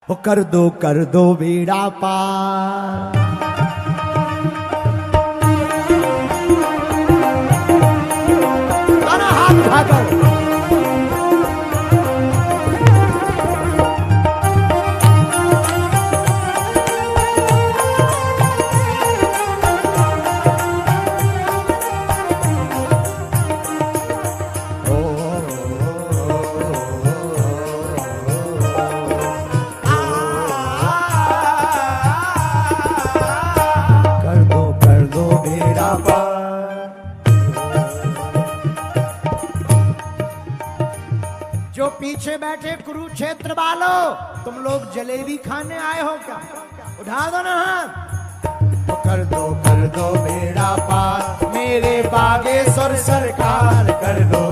वो कर दो बेड़ा पार। हाथ उठाकर पीछे बैठे कुरुक्षेत्र वालों, तुम लोग जलेबी खाने आए हो क्या? उठा दो ना हाथ। कर दो बेड़ा पार मेरे बागेश्वर सरकार। कर दो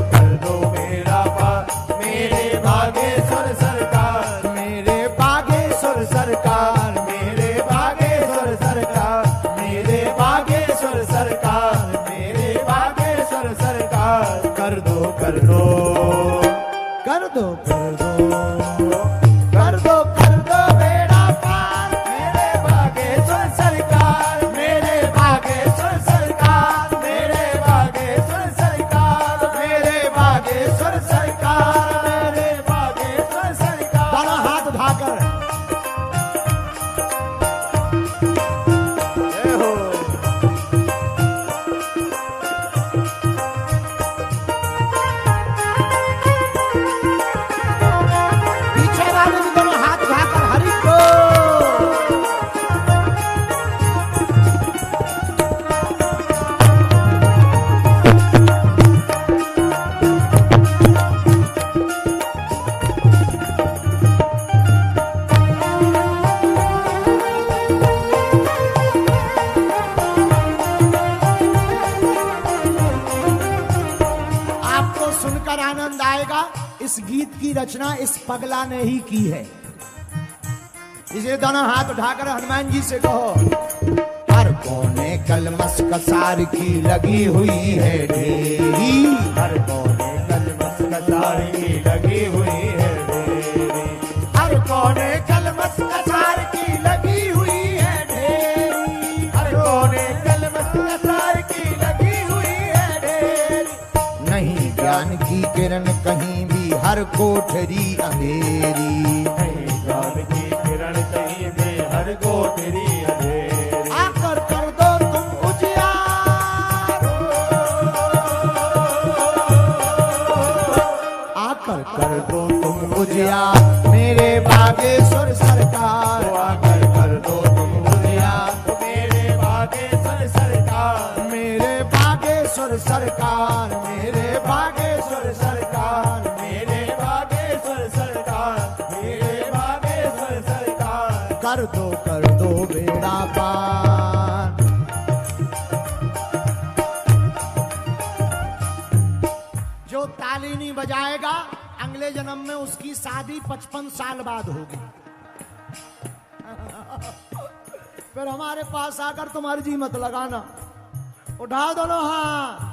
बेड़ा पार मेरे बागेश्वर सरकार। मेरे बागेश्वर सरकार। मेरे बागेश्वर सरकार। मेरे बागेश्वर सरकार। मेरे बागेश्वर सरकार। कर दो बेड़ा पार मेरे बागेश्वर सरकार। मेरे बागेश्वर सरकार। मेरे बागेश्वर सरकार। मेरे बागेश्वर सरकार। मेरे बागेश्वर सरकार। दोनों हाथ उठाकर आनंद आएगा। इस गीत की रचना इस पगला ने ही की है। इसे दोनों हाथ उठाकर हनुमान जी से कहो। हर कोने कलमस कसार की लगी हुई है ढेरी। हर कोने कलमस कसार की लगी हुई है ढेरी। हर कोने कलमस कसार की लगी हुई है ढेरी। हर कोने कलमस कसार की लगी हुई है ढेरी। नहीं ज्ञान की किरण कहीं भी, हर कोठरी अंधेरी। नहीं ज्ञान की किरण कहीं भी, हर कोठरी अंधेरी। आकर कर दो तुम उजियार। आकर कर दो तुम उजियार मेरे बागेश्वर सरकार। आकर कर दो तुम उजियार मेरे बागेश्वर सरकार। मेरे बागेश्वर सरकार। मेरे बागेश्वर सरकार। मेरे बागेश्वर सरकार। मेरे बागेश्वर सरकार। कर दो बेड़ा पार। जो ताली नहीं बजाएगा अगले जन्म में उसकी शादी 55 साल बाद होगी। फिर हमारे पास आकर तुम्हारी जी मत लगाना। उठा दो ना हाथ।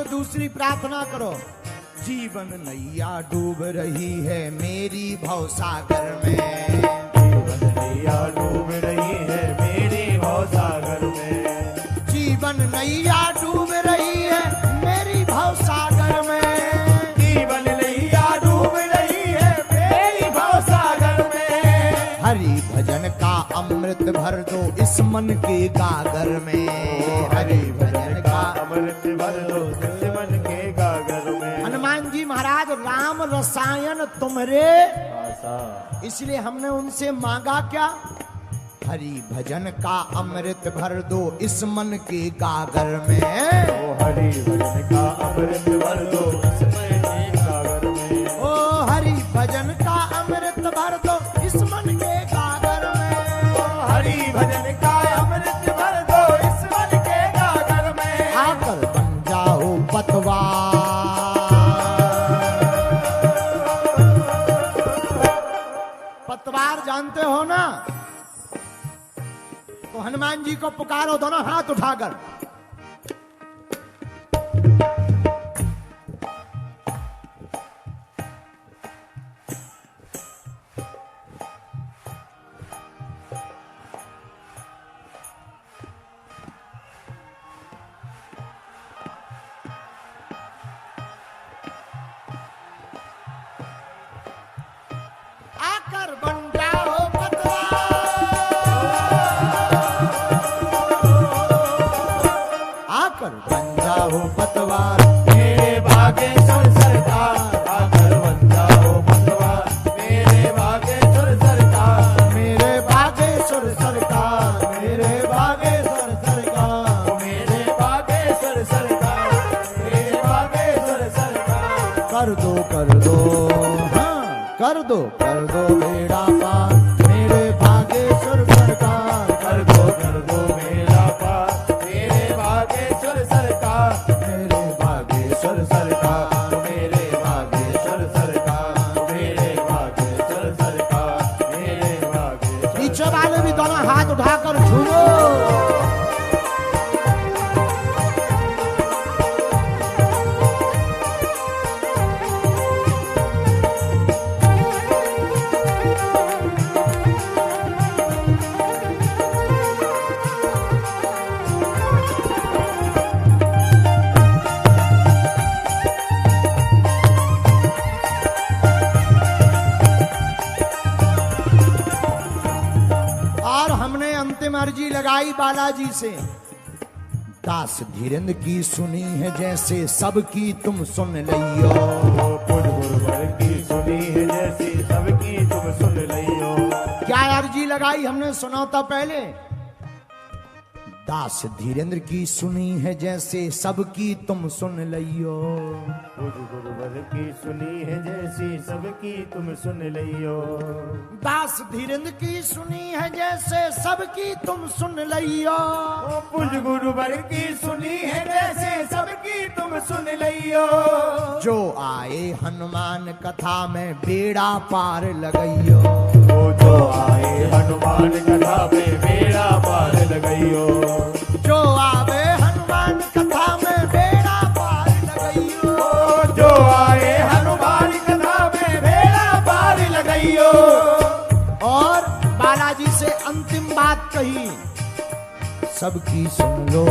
दूसरी प्रार्थना करो। जीवन नैया डूब रही है मेरी भवसागर में। जीवन नैया डूब रही है मेरी भवसागर में। जीवन नैया डूब रही है मेरी भवसागर में। जीवन नैया डूब रही है मेरी भवसागर में। हरि भजन का अमृत भर दो इस मन के गागर में। हरि भजन का अमृत भर दो इस मन के गागर में। हनुमान जी महाराज राम रसायन तुम्हारे, इसलिए हमने उनसे मांगा क्या? हरि भजन का अमृत भर दो इस मन के गागर में। ओ हरि भजन का अमृत भर दो इस मन के गागर में। ओ हरि भजन का अमृत भर दो इस मन के गागर में। ओ हरि भजन का अमृत भर दो इस मन के गागर में। आकर बन जाओ पतवार। पतवार जानते हो ना, तो हनुमान जी को पुकारो दोनों हाथ उठाकर। आकर बन जाओ पतवार, मेरे भागेश्वर सरकार। आकर बन जाओ पतवार, मेरे भागेश्वर सरकार। मेरे भागेश्वर सरकार, मेरे भागेश्वर सरकार, मेरे भागेश्वर सरकार, मेरे भागेश्वर सरकार। कर दो हाँ कर दो बेड़ा पार मेरे भागेश्वर सरकार। कर दो मेरा पार मेरे भागेश्वर सरकार। मेरे भागेश्वर सरकार, मेरे भागेश्वर सरकार, मेरे भागेश्वर सरकार, मेरे भागेश्वर। पीछे वाले भी दोनों हाथ उठाकर झूमो। अर्जी लगाई बालाजी से, दास धीरेन्द्र की सुनी है जैसे सबकी तुम सुन लियो। गुरुवर की सुनी है जैसे सबकी तुम सुन लियो। क्या अर्जी लगाई हमने सुनाता पहले, दास धीरेन्द्र की सुनी है जैसे सबकी तुम सुन लियो। गुरुवर की सुनी है जैसी सबकी तुम सुन लियो। दास धीरेन्द्र की सुनी है जैसे सबकी तुम सुन लियो। पुज गुरुवर की सुनी है जैसे सबकी तुम सुन लियो। जो आए हनुमान कथा में बेड़ा पार लगइयो। जो आए हनुमान कथा में बेड़ा पार लगइयो। जो आवे हनुमान कथा में बेड़ा पार लगइयो। जो आए हनुमान कथा में बेड़ा पार लगइयो। और बालाजी से अंतिम बात कही, सबकी सुन लो।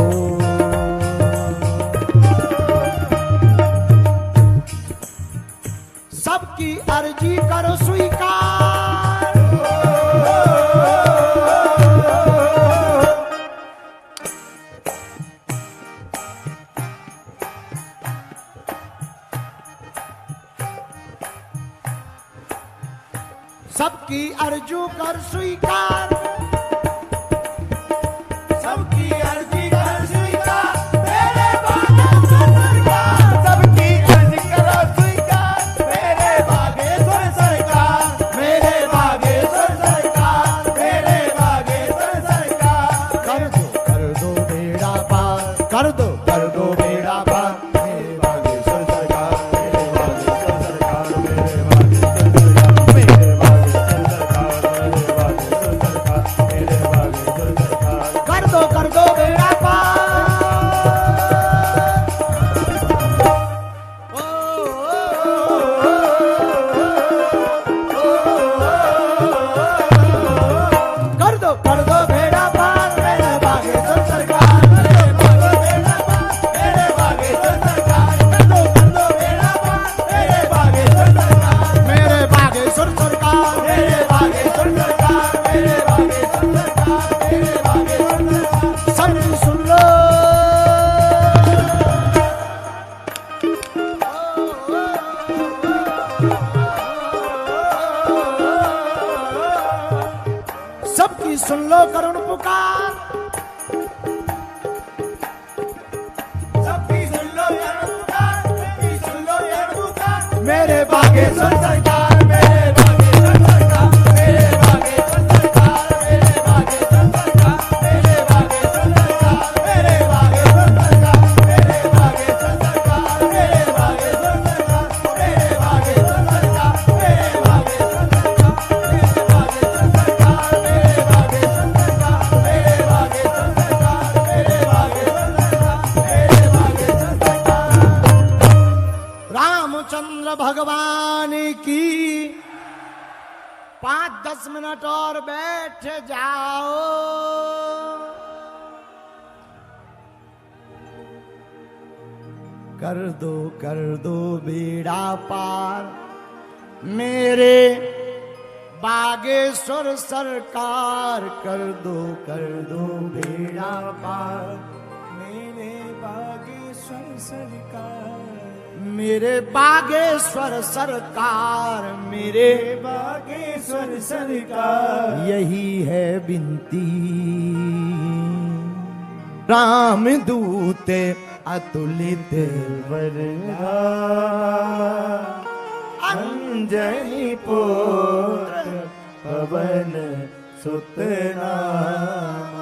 सबकी अर्जी करो स्वीकार। सबकी अर्जू कर स्वीकार। सबकी अर्जी कर स्वीकार, मेरे भागेश्वर सरकार। सबकी अर्जी करो स्वीकार, मेरे भागेश्वर सरकार। मेरे भागेश्वर सरकार, मेरे भागेश्वर सरकार। कर दो बेड़ा पार, कर दो बेड़ा पार मेरे भागेश्वर सरकार। मेरे भागेश्वर सरकार, मेरे भागेश्वर सरकार, मेरे भागेश्वर सरकार, मेरे भागेश्वर सरकार, मेरे भागेश्वर सरकार। कर दो बेड़ा पार। कर दो बेड़ा पार मेरे भागेश्वर सरकार। मेरे भागेश्वर सरकार। बागेश्वर सरकार मेरे बागेश्वर सरकार मेरे बागेश्वर सरकार मेरे बागेश्वर सरकार मेरे बागेश्वर सरकार मेरे बागेश्वर सरकार मेरे बागेश्वर सरकार मेरे बागेश्वर सरकार मेरे बागेश्वर सरकार मेरे बागेश्वर सरकार मेरे बागेश्वर सरकार मेरे बागेश्वर सरकार मेरे बागेश्वर सरकार मेरे बागेश्वर सरकार रामचंद्र भगवान की 5-10 मिनट और बैठ जाओ। कर दो बेड़ा पार मेरे बागेश्वर सरकार। कर दो बेड़ा पार मेरे बागेश्वर सरकार मेरे बागेश्वर सरकार मेरे बागेश्वर सरकार यही है विनती। रामदूत अतुलित वरदा अंजनी पुत्र पवन सुत नाम